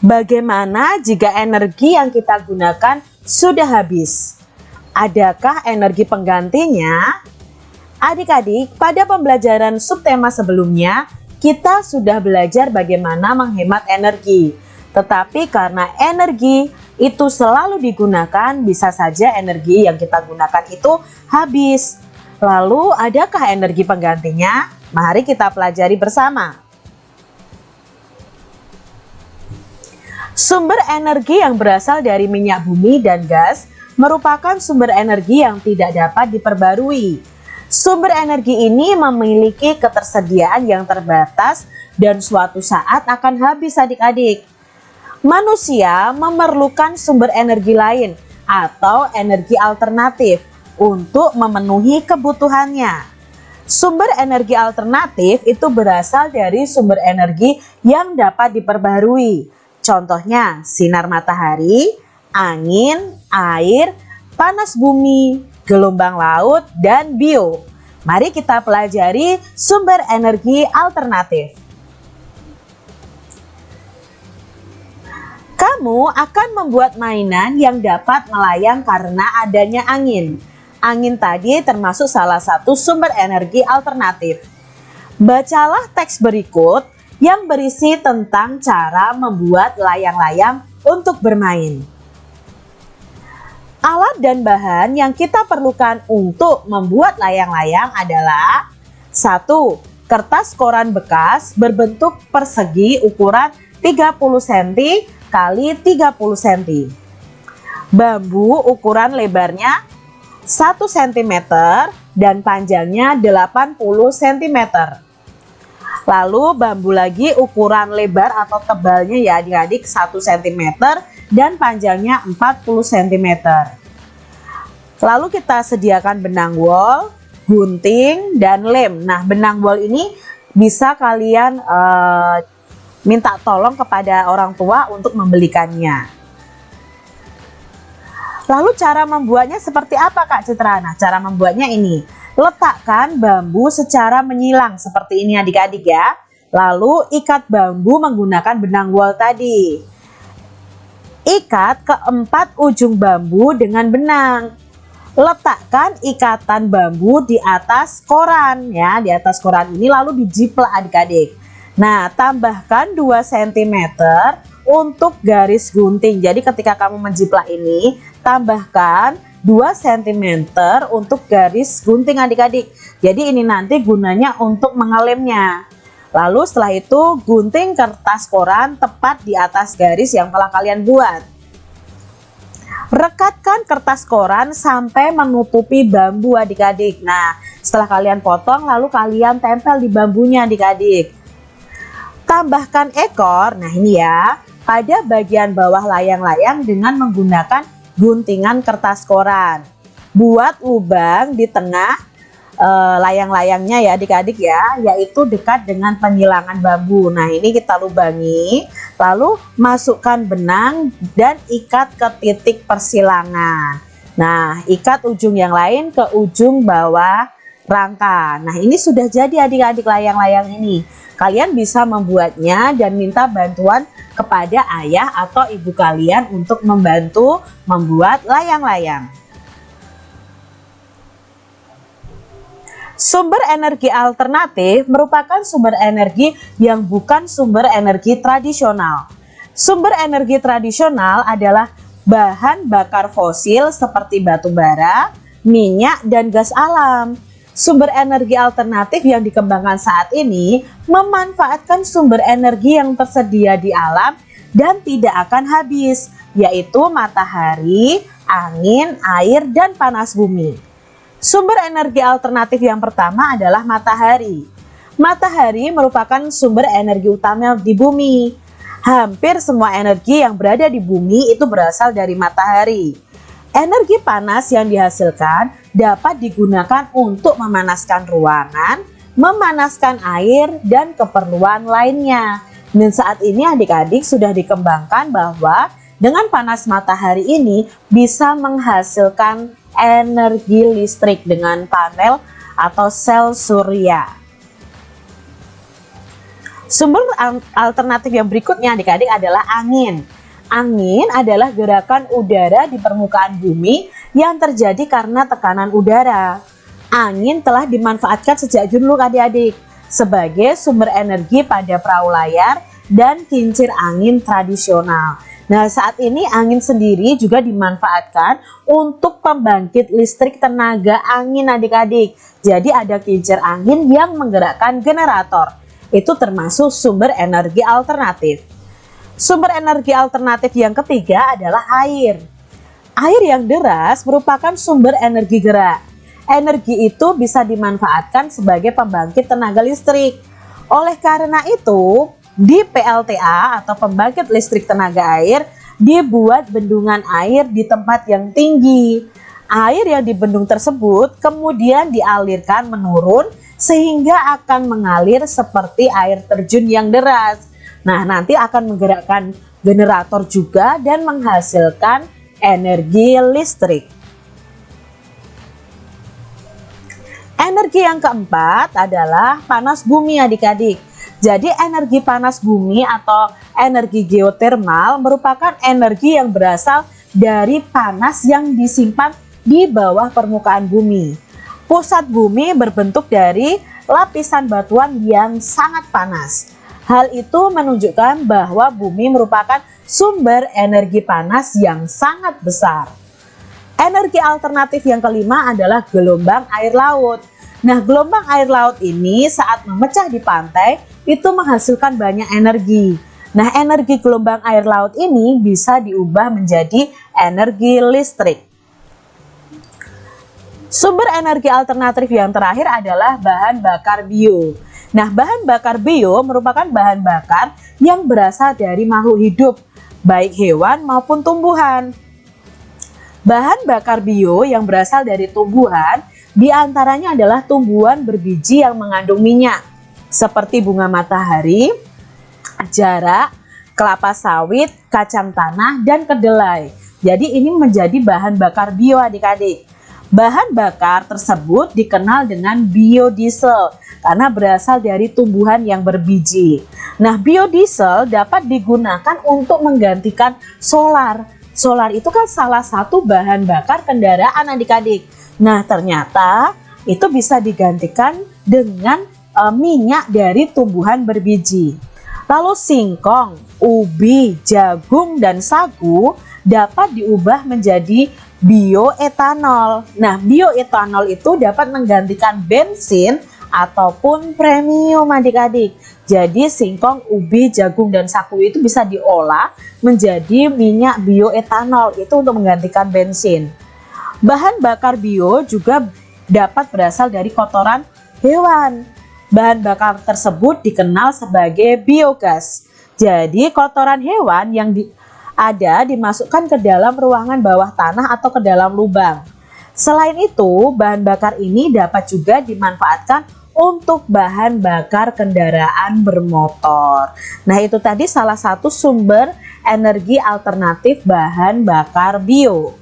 Bagaimana jika energi yang kita gunakan sudah habis? Adakah energi penggantinya? Adik-adik, pada pembelajaran subtema sebelumnya, kita sudah belajar bagaimana menghemat energi. Tetapi karena energi itu selalu digunakan, bisa saja energi yang kita gunakan itu habis. Lalu, adakah energi penggantinya? Mari kita pelajari bersama. Sumber energi yang berasal dari minyak bumi dan gas merupakan sumber energi yang tidak dapat diperbarui. Sumber energi ini memiliki ketersediaan yang terbatas dan suatu saat akan habis adik-adik. Manusia memerlukan sumber energi lain atau energi alternatif untuk memenuhi kebutuhannya. Sumber energi alternatif itu berasal dari sumber energi yang dapat diperbarui. Contohnya sinar matahari, angin, air, panas bumi, gelombang laut, dan bio. Mari kita pelajari sumber energi alternatif. Kamu akan membuat mainan yang dapat melayang karena adanya angin. Angin tadi termasuk salah satu sumber energi alternatif. Bacalah teks berikut yang berisi tentang cara membuat layang-layang untuk bermain. Alat dan bahan yang kita perlukan untuk membuat layang-layang adalah 1. Kertas koran bekas berbentuk persegi ukuran 30 cm x 30 cm. Bambu ukuran lebarnya 1 cm dan panjangnya 80 cm. Lalu bambu lagi ukuran lebar atau tebalnya ya adik-adik 1 cm dan panjangnya 40 cm. Lalu kita sediakan benang wol, gunting, dan lem. Nah, benang wol ini bisa kalian minta tolong kepada orang tua untuk membelikannya. Lalu cara membuatnya seperti apa Kak Citra? Nah, cara membuatnya ini. Letakkan bambu secara menyilang seperti ini adik-adik ya. Lalu ikat bambu menggunakan benang wol tadi. Ikat keempat ujung bambu dengan benang. Letakkan ikatan bambu di atas koran ya, di atas koran ini lalu dijiplak adik-adik. Nah, tambahkan 2 cm untuk garis gunting. Jadi ketika kamu menjiplak ini, tambahkan 2 cm untuk garis gunting adik-adik. Jadi ini nanti gunanya untuk mengelemnya. Lalu setelah itu gunting kertas koran tepat di atas garis yang telah kalian buat. Rekatkan kertas koran sampai menutupi bambu adik-adik. Nah, setelah kalian potong lalu kalian tempel di bambunya adik-adik. Tambahkan ekor, nah ini ya, pada bagian bawah layang-layang dengan menggunakan guntingan kertas koran. Buat lubang di tengah layang-layangnya ya adik-adik ya, yaitu dekat dengan penyilangan bambu. Nah, ini kita lubangi, lalu masukkan benang dan ikat ke titik persilangan. Nah, ikat ujung yang lain ke ujung bawah rangka. Nah, ini sudah jadi adik-adik layang-layang ini. Kalian bisa membuatnya dan minta bantuan kepada ayah atau ibu kalian untuk membantu membuat layang-layang. Sumber energi alternatif merupakan sumber energi yang bukan sumber energi tradisional. Sumber energi tradisional adalah bahan bakar fosil seperti batu bara, minyak, dan gas alam. Sumber energi alternatif yang dikembangkan saat ini memanfaatkan sumber energi yang tersedia di alam dan tidak akan habis, yaitu matahari, angin, air, dan panas bumi. Sumber energi alternatif yang pertama adalah matahari. Matahari merupakan sumber energi utama di bumi. Hampir semua energi yang berada di bumi itu berasal dari matahari. Energi panas yang dihasilkan dapat digunakan untuk memanaskan ruangan, memanaskan air, dan keperluan lainnya. Dan saat ini adik-adik sudah dikembangkan bahwa dengan panas matahari ini bisa menghasilkan energi listrik dengan panel atau sel surya. Sumber alternatif yang berikutnya adik-adik adalah angin. Angin adalah gerakan udara di permukaan bumi yang terjadi karena tekanan udara. Angin telah dimanfaatkan sejak dulu adik-adik sebagai sumber energi pada perahu layar dan kincir angin tradisional. Nah, saat ini angin sendiri juga dimanfaatkan untuk pembangkit listrik tenaga angin adik-adik. Jadi ada kincir angin yang menggerakkan generator. Itu termasuk sumber energi alternatif. Sumber energi alternatif yang ketiga adalah air. Air yang deras merupakan sumber energi gerak. Energi itu bisa dimanfaatkan sebagai pembangkit tenaga listrik. Oleh karena itu, di PLTA atau pembangkit listrik tenaga air dibuat bendungan air di tempat yang tinggi. Air yang di bendung tersebut kemudian dialirkan menurun sehingga akan mengalir seperti air terjun yang deras. Nah, nanti akan menggerakkan generator juga dan menghasilkan energi listrik. Energi yang keempat adalah panas bumi adik-adik. Jadi energi panas bumi atau energi geotermal merupakan energi yang berasal dari panas yang disimpan di bawah permukaan bumi. Pusat bumi berbentuk dari lapisan batuan yang sangat panas. Hal itu menunjukkan bahwa bumi merupakan sumber energi panas yang sangat besar. Energi alternatif yang kelima adalah gelombang air laut. Nah, gelombang air laut ini saat memecah di pantai itu menghasilkan banyak energi. Nah, energi gelombang air laut ini bisa diubah menjadi energi listrik. Sumber energi alternatif yang terakhir adalah bahan bakar bio. Nah, bahan bakar bio merupakan bahan bakar yang berasal dari makhluk hidup, baik hewan maupun tumbuhan. Bahan bakar bio yang berasal dari tumbuhan diantaranya adalah tumbuhan berbiji yang mengandung minyak, seperti bunga matahari, jarak, kelapa sawit, kacang tanah, dan kedelai. Jadi ini menjadi bahan bakar bio adik-adik. Bahan bakar tersebut dikenal dengan biodiesel karena berasal dari tumbuhan yang berbiji. Nah, biodiesel dapat digunakan untuk menggantikan solar. Solar itu kan salah satu bahan bakar kendaraan adik-adik. Nah, ternyata itu bisa digantikan dengan minyak dari tumbuhan berbiji. Lalu singkong, ubi, jagung, dan sagu dapat diubah menjadi bioetanol. Nah, bioetanol itu dapat menggantikan bensin ataupun premium adik-adik. Jadi singkong, ubi, jagung, dan sagu itu bisa diolah menjadi minyak bioetanol, itu untuk menggantikan bensin. Bahan bakar bio juga dapat berasal dari kotoran hewan. Bahan bakar tersebut dikenal sebagai biogas. Jadi kotoran hewan yang dimasukkan ke dalam ruangan bawah tanah atau ke dalam lubang. Selain itu, bahan bakar ini dapat juga dimanfaatkan untuk bahan bakar kendaraan bermotor. Nah, itu tadi salah satu sumber energi alternatif bahan bakar bio.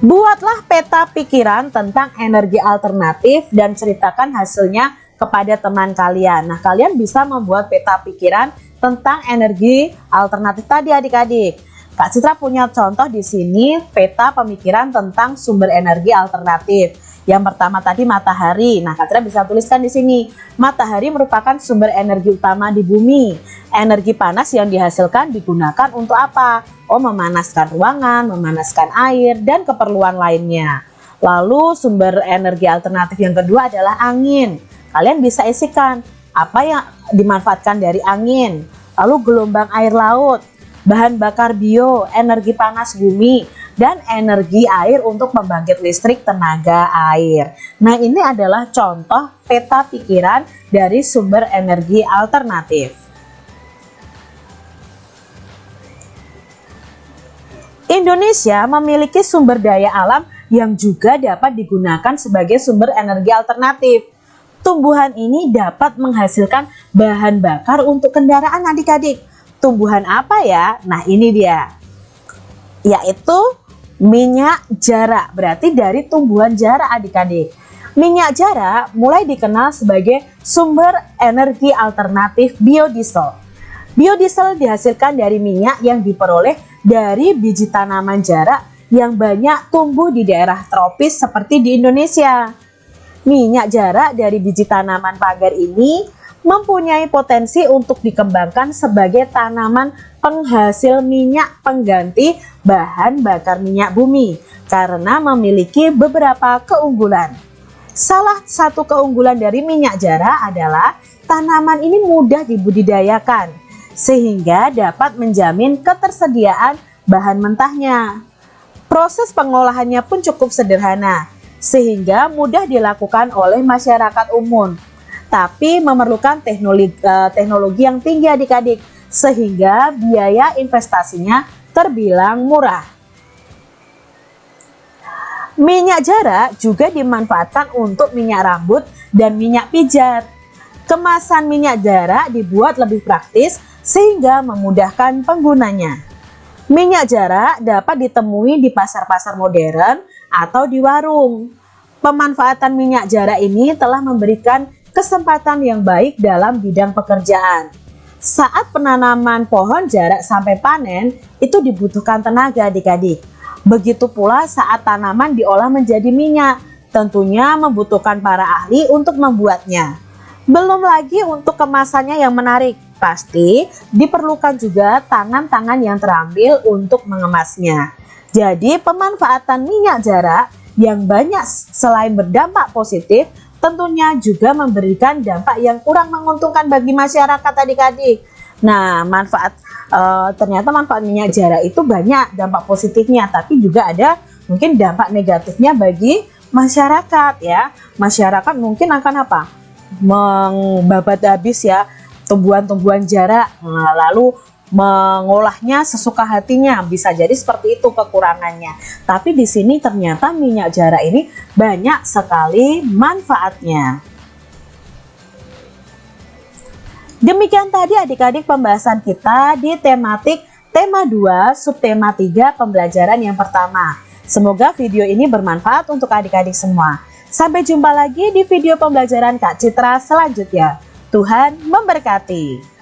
Buatlah peta pikiran tentang energi alternatif dan ceritakan hasilnya kepada teman kalian. Nah, kalian bisa membuat peta pikiran tentang energi alternatif tadi adik-adik. Kak Citra punya contoh di sini peta pemikiran tentang sumber energi alternatif. Yang pertama tadi matahari. Nah, Kak Citra bisa tuliskan di sini. Matahari merupakan sumber energi utama di bumi. Energi panas yang dihasilkan digunakan untuk apa? Oh, memanaskan ruangan, memanaskan air, dan keperluan lainnya. Lalu sumber energi alternatif yang kedua adalah angin. Kalian bisa isikan apa yang dimanfaatkan dari angin. Lalu gelombang air laut, bahan bakar bio, energi panas bumi, dan energi air untuk membangkit listrik tenaga air. Nah, ini adalah contoh peta pikiran dari sumber energi alternatif. Indonesia memiliki sumber daya alam yang juga dapat digunakan sebagai sumber energi alternatif. Tumbuhan ini dapat menghasilkan bahan bakar untuk kendaraan adik-adik. Tumbuhan apa ya? Nah, ini dia. Yaitu minyak jarak. Berarti dari tumbuhan jarak adik-adik. Minyak jara mulai dikenal sebagai sumber energi alternatif biodiesel. Biodiesel dihasilkan dari minyak yang diperoleh dari biji tanaman jara yang banyak tumbuh di daerah tropis seperti di Indonesia. Minyak jara dari biji tanaman pagar ini mempunyai potensi untuk dikembangkan sebagai tanaman penghasil minyak pengganti bahan bakar minyak bumi karena memiliki beberapa keunggulan. Salah satu keunggulan dari minyak jara adalah tanaman ini mudah dibudidayakan sehingga dapat menjamin ketersediaan bahan mentahnya. Proses pengolahannya pun cukup sederhana sehingga mudah dilakukan oleh masyarakat umum, tapi memerlukan teknologi yang tinggi adik-adik sehingga biaya investasinya terbilang murah. Minyak jara juga dimanfaatkan untuk minyak rambut dan minyak pijat. Kemasan minyak jara dibuat lebih praktis sehingga memudahkan penggunanya. Minyak jara dapat ditemui di pasar-pasar modern atau di warung. Pemanfaatan minyak jara ini telah memberikan kesempatan yang baik dalam bidang pekerjaan. Saat penanaman pohon jara sampai panen, itu dibutuhkan tenaga adik-adik. Begitu pula saat tanaman diolah menjadi minyak, tentunya membutuhkan para ahli untuk membuatnya. Belum lagi untuk kemasannya yang menarik, pasti diperlukan juga tangan-tangan yang terampil untuk mengemasnya. Jadi pemanfaatan minyak jara yang banyak selain berdampak positif, tentunya juga memberikan dampak yang kurang menguntungkan bagi masyarakat adik-adik. Nah, ternyata manfaat minyak jara itu banyak dampak positifnya, tapi juga ada mungkin dampak negatifnya bagi masyarakat ya. Masyarakat mungkin akan apa? Membabat habis ya tumbuhan-tumbuhan jara, lalu mengolahnya sesuka hatinya, bisa jadi seperti itu kekurangannya. Tapi di sini ternyata minyak jara ini banyak sekali manfaatnya. Demikian tadi adik-adik pembahasan kita di tematik tema 2 subtema 3 pembelajaran yang pertama. Semoga video ini bermanfaat untuk adik-adik semua. Sampai jumpa lagi di video pembelajaran Kak Citra selanjutnya. Tuhan memberkati.